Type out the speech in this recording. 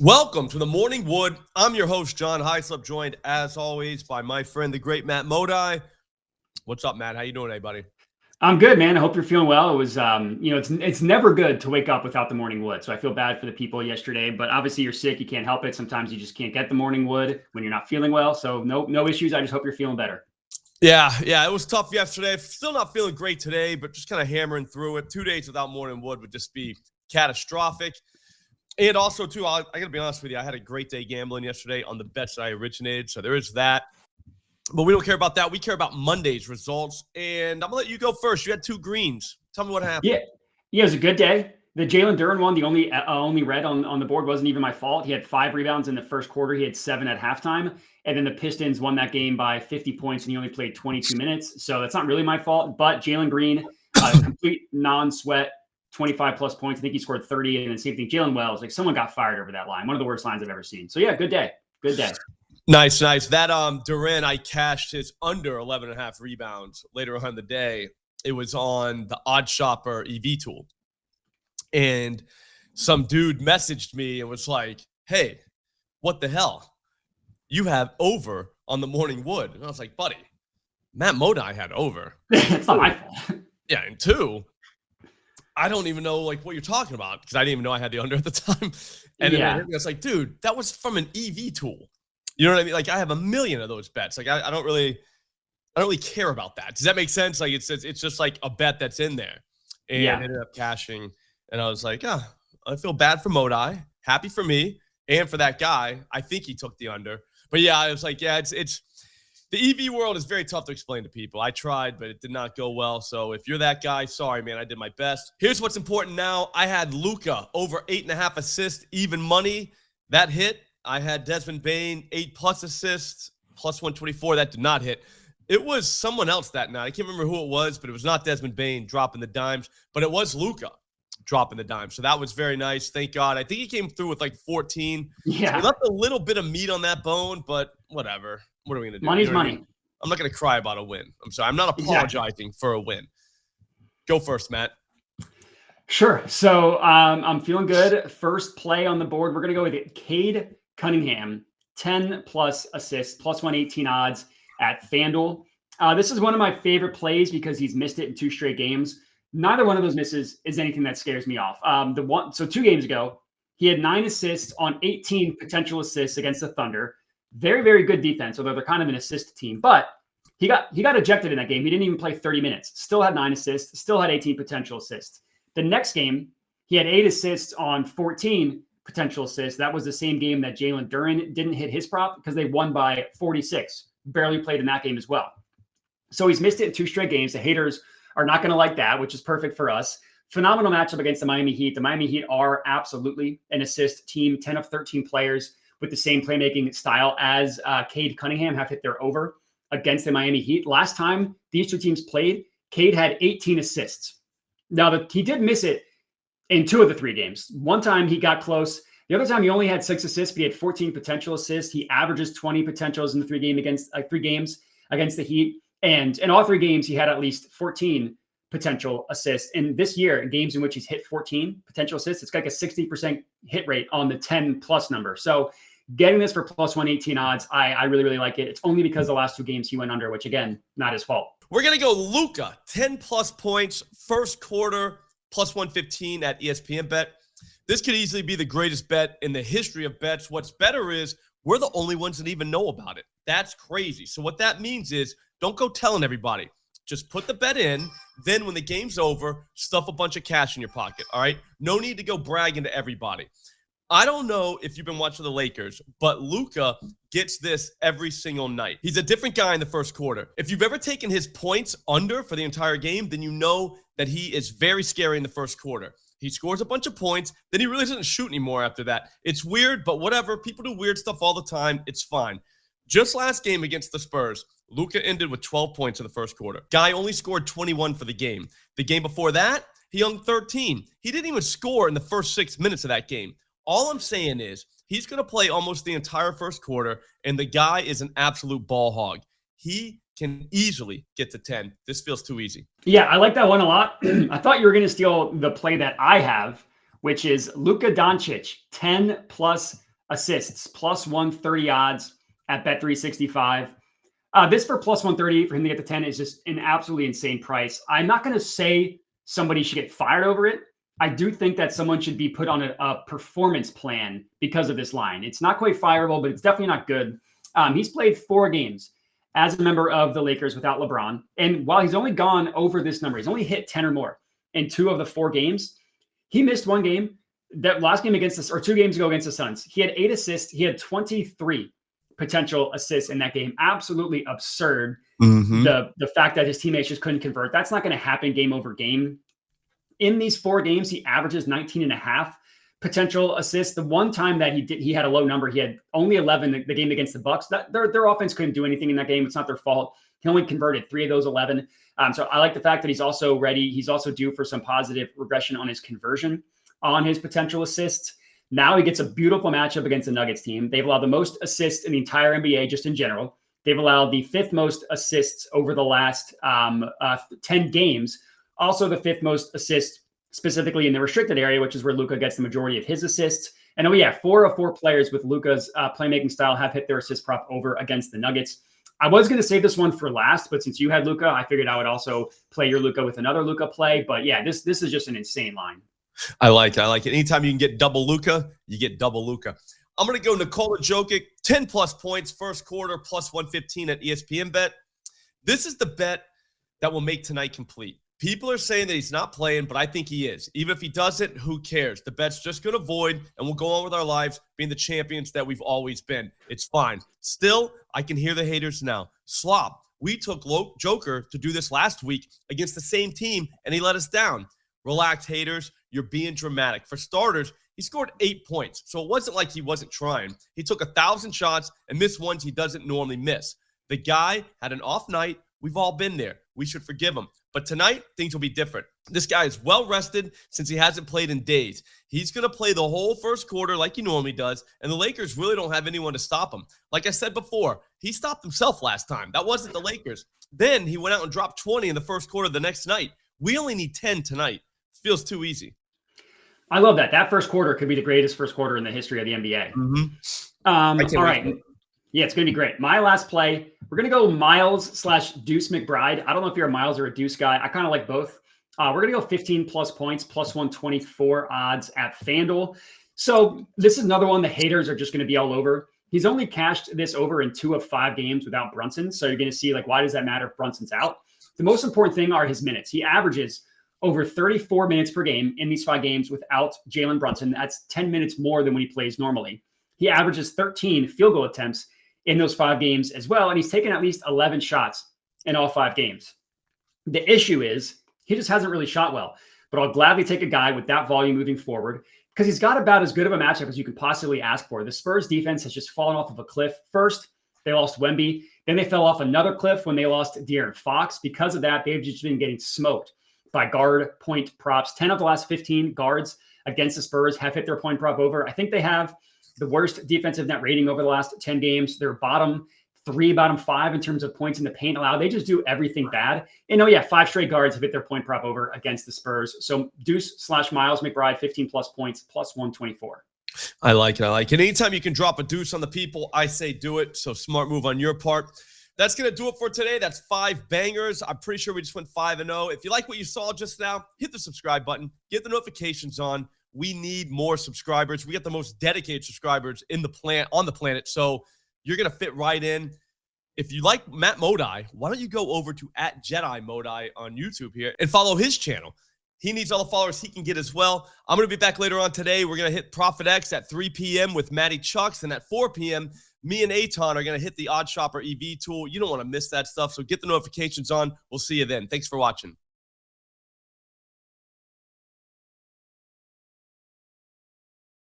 Welcome to the Morning Wood. I'm your host, John Slop, joined as always by my friend, the great Matt Modi. What's up, Matt? How you doing today, buddy? I'm good, man. I hope you're feeling well. It was, it's never good to wake up without the morning wood. So I feel bad for the people yesterday, but obviously you're sick. You can't help it. Sometimes you just can't get the morning wood when you're not feeling well. So no issues. I just hope you're feeling better. Yeah, it was tough yesterday. Still not feeling great today, but just kind of hammering through it. 2 days without morning wood would just be catastrophic. And also, too, I got to be honest with you, I had a great day gambling yesterday on the bets that I originated. So there is that. But we don't care about that. We care about Monday's results. And I'm going to let you go first. You had 2 greens. Tell me what happened. Yeah, it was a good day. The Jalen Duren one, the only red on the board, wasn't even my fault. He had 5 rebounds in the first quarter. He had 7 at halftime. And then the Pistons won that game by 50 points, and he only played 22 minutes. So that's not really my fault. But Jalen Green, complete non-sweat, 25-plus points. I think he scored 30. And then same thing, Jalen Wells. Like, someone got fired over that line. One of the worst lines I've ever seen. So, yeah, good day. Good day. Nice. That Duren, I cashed his under 11.5 rebounds later on in the day. It was on the Odd Shopper EV tool. And some dude messaged me and was like, hey, what the hell? You have over on the morning wood. And I was like, buddy, Matt Modi had over. It's not my fault. Yeah, and 2, I don't even know like what you're talking about because I didn't even know I had the under at the time. And then I was like, dude, that was from an EV tool. You know what I mean? Like, I have a million of those bets. Like, I don't really care about that. Does that make sense? Like, it's just like a bet that's in there. And I ended up cashing. And I was like, I feel bad for Modi. Happy for me and for that guy. I think he took the under. But yeah, I was like, it's the EV world is very tough to explain to people. I tried, but it did not go well. So if you're that guy, sorry, man, I did my best. Here's what's important now. I had Luka over 8.5 assists, even money. That hit. I had Desmond Bane, 8+ assists, plus 124. That did not hit. It was someone else that night. I can't remember who it was, but it was not Desmond Bane dropping the dimes, but it was Luka dropping the dimes. So that was very nice. Thank God. I think he came through with like 14. Yeah. So he left a little bit of meat on that bone, but whatever. What are we going to do? Money's money. I'm not going to cry about a win. I'm sorry. I'm not apologizing for a win. Go first, Matt. Sure. So I'm feeling good. First play on the board, we're going to go with Cade Cunningham, 10+ assists, plus 118 odds at FanDuel. This is one of my favorite plays because he's missed it in 2 straight games. Neither one of those misses is anything that scares me off. 2 games ago, he had 9 assists on 18 potential assists against the Thunder. Very, very good defense, although they're kind of an assist team. But he got ejected in that game. He didn't even play 30 minutes. Still had 9 assists. Still had 18 potential assists. The next game, he had 8 assists on 14 potential assists. That was the same game that Jalen Duren didn't hit his prop because they won by 46. Barely played in that game as well. So he's missed it in 2 straight games. The haters are not going to like that, which is perfect for us. Phenomenal matchup against the Miami Heat. The Miami Heat are absolutely an assist team. 10 of 13 players with the same playmaking style as Cade Cunningham have hit their over against the Miami Heat. Last time these 2 teams played, Cade had 18 assists. Now, he did miss it in 2 of the 3 games. One time he got close. The other time he only had 6 assists, but he had 14 potential assists. He averages 20 potentials in the 3 games against the Heat. And in all 3 games, he had at least 14 potential assists. And this year, in games in which he's hit 14 potential assists, it's like a 60% hit rate on the 10+ number. So getting this for plus 118 odds, I really, really like it. It's only because the last 2 games he went under, which again, not his fault. We're going to go Luka, 10+ points, first quarter, plus 115 at ESPN Bet. This could easily be the greatest bet in the history of bets. What's better is we're the only ones that even know about it. That's crazy. So what that means is don't go telling everybody. Just put the bet in. Then when the game's over, stuff a bunch of cash in your pocket, all right? No need to go bragging to everybody. I don't know if you've been watching the Lakers, but Luka gets this every single night. He's a different guy in the first quarter. If you've ever taken his points under for the entire game, then you know that he is very scary in the first quarter. He scores a bunch of points, then he really doesn't shoot anymore after that. It's weird, but whatever. People do weird stuff all the time. It's fine. Just last game against the Spurs, Luka ended with 12 points in the first quarter. Guy only scored 21 for the game. The game before that, he hung 13. He didn't even score in the first 6 minutes of that game. All I'm saying is he's going to play almost the entire first quarter, and the guy is an absolute ball hog. He can easily get to 10. This feels too easy. Yeah, I like that one a lot. I thought you were going to steal the play that I have, which is Luka Doncic, 10+ assists, plus 130 odds at Bet365. This for plus 130 for him to get to 10 is just an absolutely insane price. I'm not going to say somebody should get fired over it. I do think that someone should be put on a performance plan because of this line. It's not quite fireable, but it's definitely not good. He's played 4 games as a member of the Lakers without LeBron. And while he's only gone over this number, he's only hit 10 or more in 2 of the 4 games. He missed 1 game. That last game against us, or 2 games ago against the Suns, he had 8 assists. He had 23 potential assists in that game. Absolutely absurd. The fact that his teammates just couldn't convert. That's not going to happen game over game. In these 4 games, he averages 19.5 potential assists. The one time that he had a low number, he had only 11 the game against the Bucks. Their offense couldn't do anything in that game. It's not their fault. He only converted 3 of those 11. So I like the fact that he's also ready. He's also due for some positive regression on his conversion on his potential assists. Now he gets a beautiful matchup against the Nuggets team. They've allowed the most assists in the entire NBA, just in general. They've allowed the 5th most assists over the last 10 games. Also the 5th most assists specifically in the restricted area, which is where Luka gets the majority of his assists. And 4 of 4 players with Luka's playmaking style have hit their assist prop over against the Nuggets. I was going to save this one for last, but since you had Luka, I figured I would also play your Luka with another Luka play. But yeah, this is just an insane line. I like it. Anytime you can get double Luka, you get double Luka. I'm going to go Nikola Jokic, 10 plus points, first quarter, plus 115 at ESPN bet. This is the bet that will make tonight complete. People are saying that he's not playing, but I think he is. Even if he doesn't, who cares? The bet's just going to void, and we'll go on with our lives being the champions that we've always been. It's fine. Still, I can hear the haters now. Slop, we took Joker to do this last week against the same team, and he let us down. Relax, haters. You're being dramatic. For starters, he scored 8 points, so it wasn't like he wasn't trying. He took 1,000 shots and missed ones he doesn't normally miss. The guy had an off night. We've all been there. We should forgive him. But tonight, things will be different. This guy is well rested since he hasn't played in days. He's going to play the whole first quarter like he normally does, and the Lakers really don't have anyone to stop him. Like I said before, he stopped himself last time. That wasn't the Lakers. Then he went out and dropped 20 in the first quarter the next night. We only need 10 tonight. It feels too easy. I love that. That first quarter could be the greatest first quarter in the history of the NBA. All right. Yeah, it's going to be great. My last play, we're going to go Miles/Deuce McBride. I don't know if you're a Miles or a Deuce guy. I kind of like both. We're going to go 15 plus points, plus 124 odds at FanDuel. So this is another one the haters are just going to be all over. He's only cashed this over in 2 of 5 games without Brunson. So you're going to see, why does that matter if Brunson's out? The most important thing are his minutes. He averages over 34 minutes per game in these 5 games without Jalen Brunson. That's 10 minutes more than when he plays normally. He averages 13 field goal attempts in those 5 games as well, and he's taken at least 11 shots in all 5 games. The issue is he just hasn't really shot well, but I'll gladly take a guy with that volume moving forward because he's got about as good of a matchup as you could possibly ask for. The Spurs defense has just fallen off of a cliff. First, they lost Wemby. Then they fell off another cliff when they lost De'Aaron Fox. Because of that, they've just been getting smoked by guard point props. 10 of the last 15 guards against the Spurs have hit their point prop over. I think they have the worst defensive net rating over the last 10 games. They're bottom 3, bottom 5 in terms of points in the paint allowed. They just do everything bad. And 5 straight guards have hit their point prop over against the Spurs. So Deuce/Miles McBride, 15 plus points, plus 124. I like it. Anytime you can drop a deuce on the people, I say do it. So smart move on your part. That's going to do it for today. That's 5 bangers. I'm pretty sure we just went 5-0. If you like what you saw just now, hit the subscribe button. Get the notifications on. We need more subscribers. We got the most dedicated subscribers on the planet. So you're going to fit right in. If you like Matt Modi, why don't you go over to @JediModi on YouTube here and follow his channel. He needs all the followers he can get as well. I'm going to be back later on today. We're going to hit Profit X at 3 p.m. with Matty Chucks. And at 4 p.m., me and Aton are going to hit the Odd Shopper EV tool. You don't want to miss that stuff. So get the notifications on. We'll see you then. Thanks for watching.